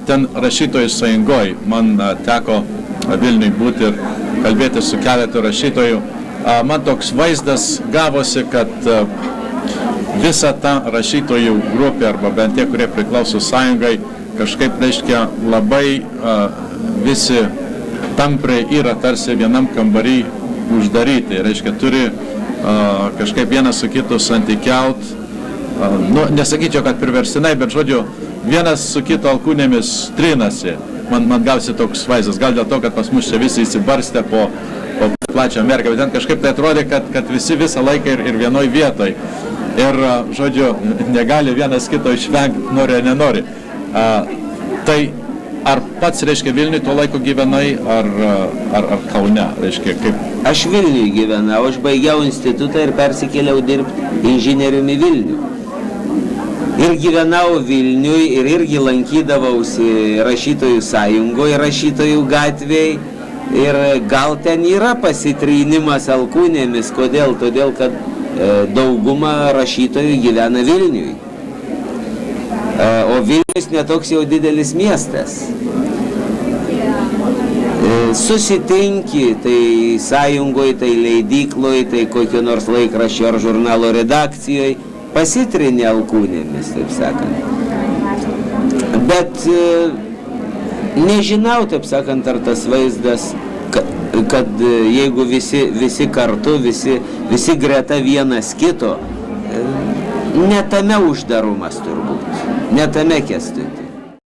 Ten rašytojų sąjungoj man teko Vilniui būti ir kalbėti su keletu rašytojų. Man toks vaizdas gavosi, kad visa ta rašytojų grupė, arba bent tie, kurie priklauso sąjungai, kažkaip, reiškia, labai visi tampriai yra tarsi vienam kambarį uždaryti. Reiškia, turi kažkaip vienas su kitu santykiaut. Nesakyčiau, kad priverstinai, bet žodžiu, vienas su kito alkūnėmis trinasi. Man gausi toks vaizdas, gal dėl to, kad pas mus čia visi įsibarstę po plačią Ameriką, bet ten kažkaip tai atrodė, kad visi visą laiką ir vienoj vietoj. Ir, žodžiu, negali vienas kito išvengti, nori ar nenori. Tai ar pats, reiškia, Vilniui tuo laiku gyvenai, ar Kaune, reiškia, kaip? Aš Vilniui gyvenau, aš baigiau institutą ir persikėliau dirbti inžinieriumi Vilnių. Ir gyvenau Vilniui ir irgi lankydavausi rašytojų sąjungoje, rašytojų gatvėje. Ir gal ten yra pasitrynimas alkūnėmis. Kodėl? Todėl, kad dauguma rašytojų gyvena Vilniui. O Vilnius netoks jau didelis miestas. Susitinki, tai sąjungoje, tai leidykloje, tai kokio nors laikraščio ar žurnalo redakcijoje, pasitrini alkūnėmis, taip sakant. Bet nežinau, taip sakant, ar tas vaizdas, kad jeigu visi kartu, visi greta vienas kito, ne tame uždarumas turbūt, ne tame, Kęstuti.